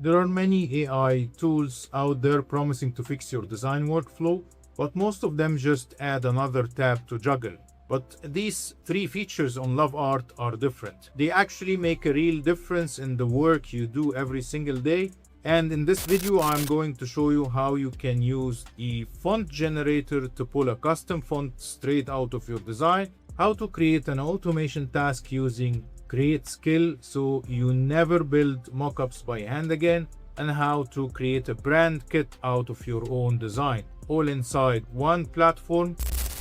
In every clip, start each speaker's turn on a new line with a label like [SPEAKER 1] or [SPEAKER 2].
[SPEAKER 1] There are many AI tools out there promising to fix your design workflow, but most of them just add another tab to juggle. But these three features on Lovart are different. They actually make a real difference in the work you do every single day. And in this video, I'm going to show you how you can use the font generator to pull a custom font straight out of your design, how to create an automation task using Create Skill so you never build mockups by hand again, and how to create a brand kit out of your own design, all inside one platform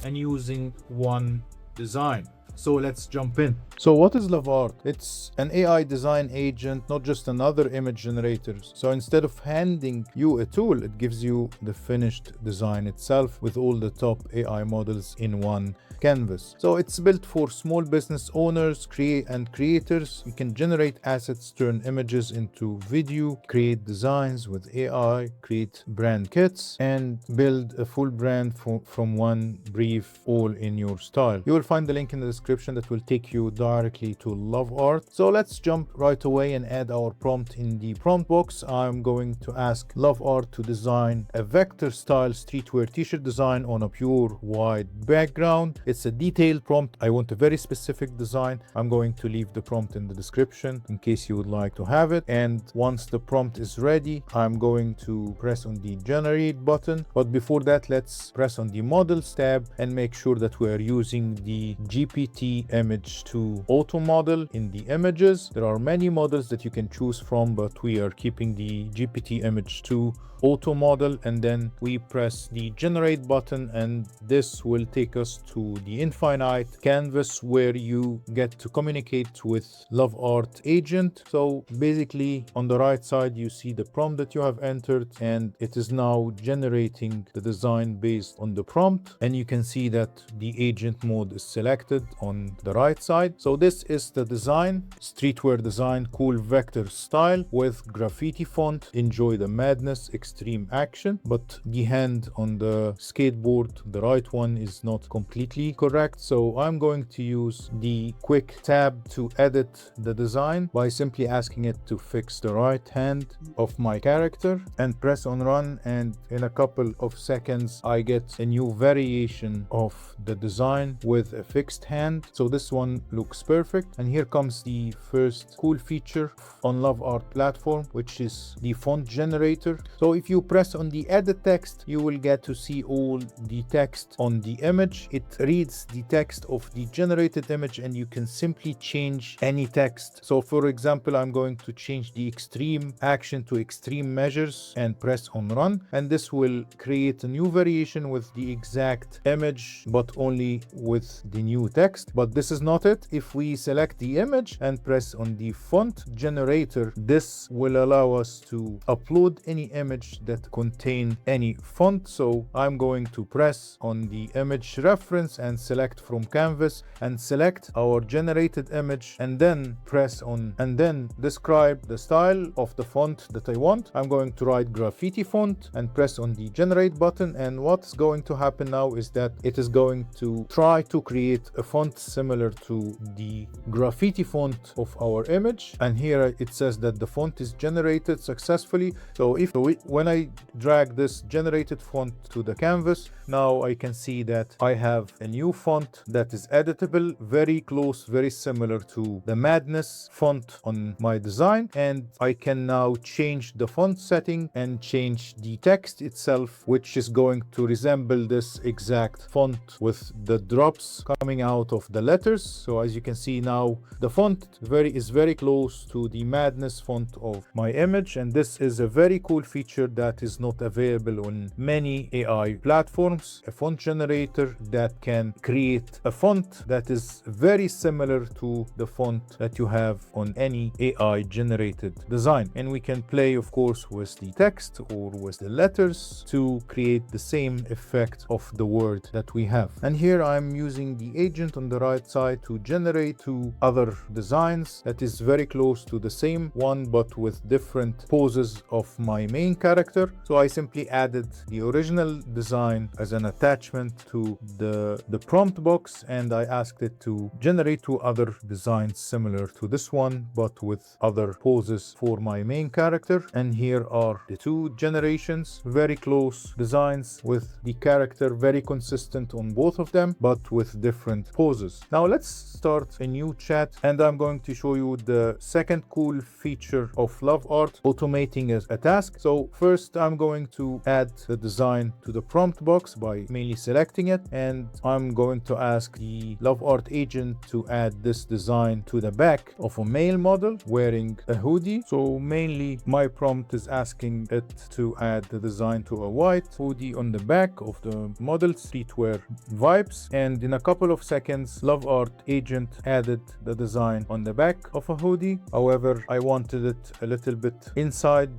[SPEAKER 1] and using one design. So let's jump in. So what is Lovart? It's an AI design agent, not just another image generator. So instead of handing you a tool, it gives you the finished design itself with all the top AI models in one canvas. So it's built for small business owners, creators. You can generate assets, turn images into video, create designs with AI, create brand kits, and build a full brand from one brief, all in your style. You will find the link in the description that will take you directly to Lovart. So let's jump right away and add our prompt. In the prompt box, I'm going to ask Lovart to design a vector style streetwear t-shirt design on a pure white background. It's a detailed prompt. I want a very specific design. I'm going to leave the prompt in the description in case you would like to have it. And once the prompt is ready, I'm going to press on the generate button. But before that, let's press on the models tab and make sure that we are using the GPT image 2 auto model in the images. There are many models that you can choose from, but we are keeping the GPT image 2 auto model, and then we press the generate button, and this will take us to the infinite canvas where you get to communicate with Lovart agent. So basically on the right side you see the prompt that you have entered, and it is now generating the design based on the prompt, and you can see that the agent mode is selected on the right side. So this is the design, streetwear design, cool vector style with graffiti font, enjoy the madness, extreme action. But the hand on the skateboard, the right one, is not completely correct, so I'm going to use the quick tab to edit the design by simply asking it to fix the right hand of my character and press on run, and in a couple of seconds I get a new variation of the design with a fixed hand. So this one looks perfect. And here comes the first cool feature on Lovart platform, which is the font generator. So if you press on the edit text, you will get to see all the text on the image. It reads the text of the generated image, and you can simply change any text. So for example, I'm going to change the extreme action to extreme measures and press on run, and this will create a new variation with the exact image but only with the new text. But this is not it. If we select the image and press on the font generator, this will allow us to upload any image that contain any font. So I'm going to press on the image reference and select from canvas and select our generated image, and then press on and then describe the style of the font that I want. I'm going to write graffiti font and press on the generate button, and what's going to happen now is that it is going to try to create a font similar to the graffiti font of our image. And here it says that the font is generated successfully. So when I drag this generated font to the canvas, now I can see that I have a new font that is editable, very close, very similar to the madness font on my design. And I can now change the font setting and change the text itself, which is going to resemble this exact font with the drops coming out of the letters. So as you can see now, the font is very close to the madness font of my image, and this is a very cool feature that is not available on many AI platforms. A font generator that can create a font that is very similar to the font that you have on any AI generated design. And we can play, of course, with the text or with the letters to create the same effect of the word that we have. And here I'm using the agent on on the right side to generate two other designs that is very close to the same one but with different poses of my main character. So I simply added the original design as an attachment to the prompt box, and I asked it to generate two other designs similar to this one but with other poses for my main character. And here are the two generations, very close designs with the character very consistent on both of them but with different poses. Now let's start a new chat, and I'm going to show you the second cool feature of Lovart, automating a task. So first I'm going to add the design to the prompt box by mainly selecting it, and I'm going to ask the Lovart agent to add this design to the back of a male model wearing a hoodie. So mainly my prompt is asking it to add the design to a white hoodie on the back of the model, streetwear vibes, and in a couple of seconds Lovart agent added the design on the back of a hoodie. However, I wanted it a little bit inside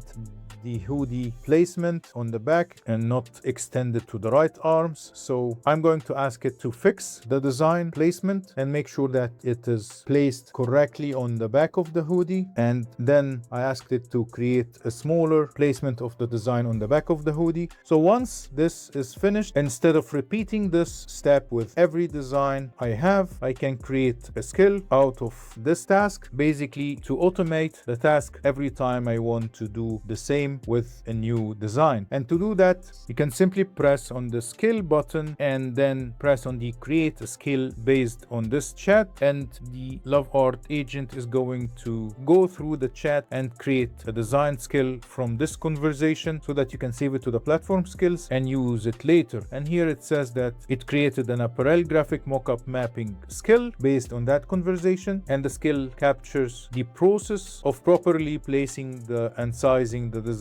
[SPEAKER 1] the hoodie placement on the back and not extended to the right arms. So I'm going to ask it to fix the design placement and make sure that it is placed correctly on the back of the hoodie. And then I asked it to create a smaller placement of the design on the back of the hoodie. So once this is finished, instead of repeating this step with every design I have, I can create a skill out of this task, basically to automate the task every time I want to do the same with a new design. And to do that, you can simply press on the skill button and then press on the create a skill based on this chat, and the Lovart agent is going to go through the chat and create a design skill from this conversation so that you can save it to the platform skills and use it later. And here it says that it created an apparel graphic mockup mapping skill based on that conversation, and the skill captures the process of properly placing and sizing the design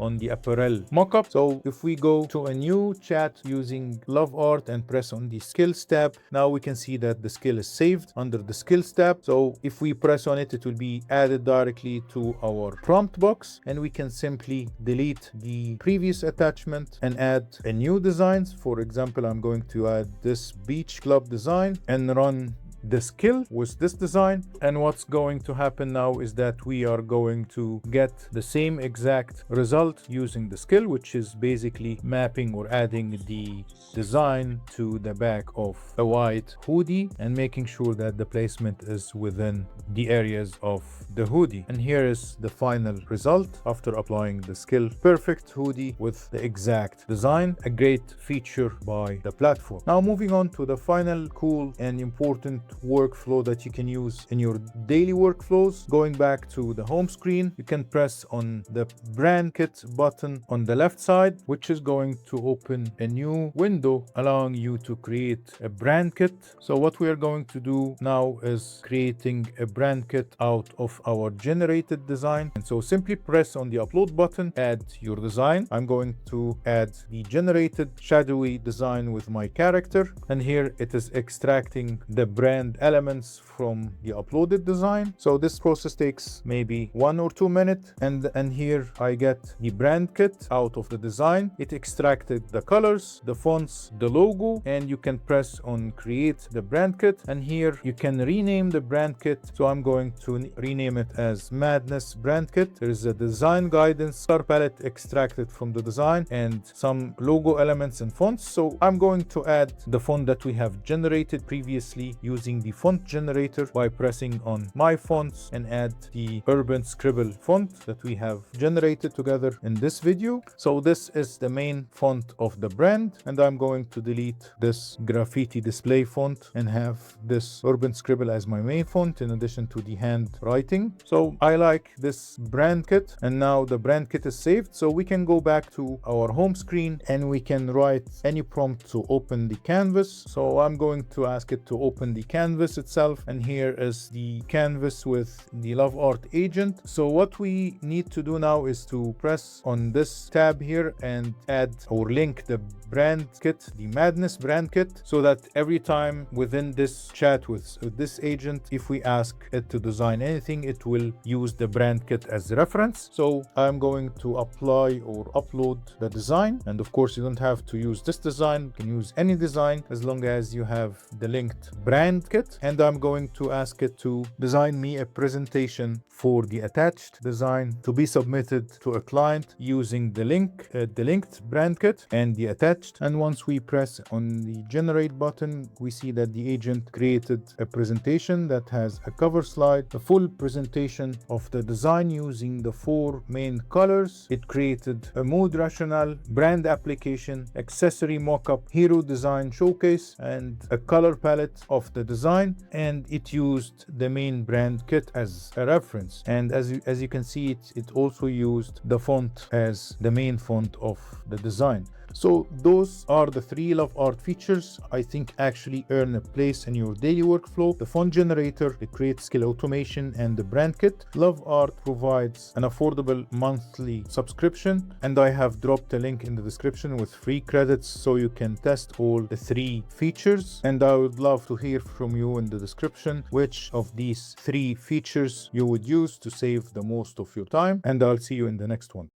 [SPEAKER 1] on the apparel mockup. So if we go to a new chat using Lovart and press on the skills tab, now we can see that the skill is saved under the skills tab. So if we press on it, it will be added directly to our prompt box, and we can simply delete the previous attachment and add a new design. For example, I'm going to add this beach club design and run the skill with this design, and what's going to happen now is that we are going to get the same exact result using the skill, which is basically mapping or adding the design to the back of a white hoodie and making sure that the placement is within the areas of the hoodie. And here is the final result after applying the skill. Perfect hoodie with the exact design, a great feature by the platform. Now moving on to the final cool and important workflow that you can use in your daily workflows. Going back to the home screen, you can press on the brand kit button on the left side, which is going to open a new window allowing you to create a brand kit. So what we are going to do now is creating a brand kit out of our generated design. And so simply press on the upload button, add your design. I'm going to add the generated shadowy design with my character, and here it is extracting the brand elements from the uploaded design. So this process takes maybe 1 or 2 minutes, and here I get the brand kit out of the design. It extracted the colors, the fonts, the logo, and you can press on create the brand kit, and here you can rename the brand kit. So I'm going to rename it as Madness Brand Kit. There is a design guidance, color palette extracted from the design, and some logo elements and fonts. So I'm going to add the font that we have generated previously using the font generator by pressing on my fonts and add the Urban Scribble font that we have generated together in this video. So this is the main font of the brand, and I'm going to delete this graffiti display font and have this Urban Scribble as my main font in addition to the handwriting. So I like this brand kit, and now the brand kit is saved. So we can go back to our home screen and we can write any prompt to open the canvas. So I'm going to ask it to open the canvas itself, and here is the canvas with the Lovart agent. So what we need to do now is to press on this tab here and add or link the brand kit, the Madness brand kit, so that every time within this chat with this agent, if we ask it to design anything, it will use the brand kit as reference. So I'm going to apply or upload the design, and of course you don't have to use this design, you can use any design as long as you have the linked brand brand kit, and I'm going to ask it to design me a presentation for the attached design to be submitted to a client using the linked brand kit and the attached. And once we press on the generate button, we see that the agent created a presentation that has a cover slide, a full presentation of the design using the 4 main colors. It created a mood rationale, brand application, accessory mockup, hero design showcase, and a color palette of the design. And it used the main brand kit as a reference. And as you can see, it also used the font as the main font of the design. So those are the 3 Lovart features I think actually earn a place in your daily workflow: the font generator, the create skill automation, and the brand kit. Lovart provides an affordable monthly subscription, and I have dropped a link in the description with free credits so you can test all the 3 features. And I would love to hear from you in the description which of these 3 features you would use to save the most of your time, and I'll see you in the next one.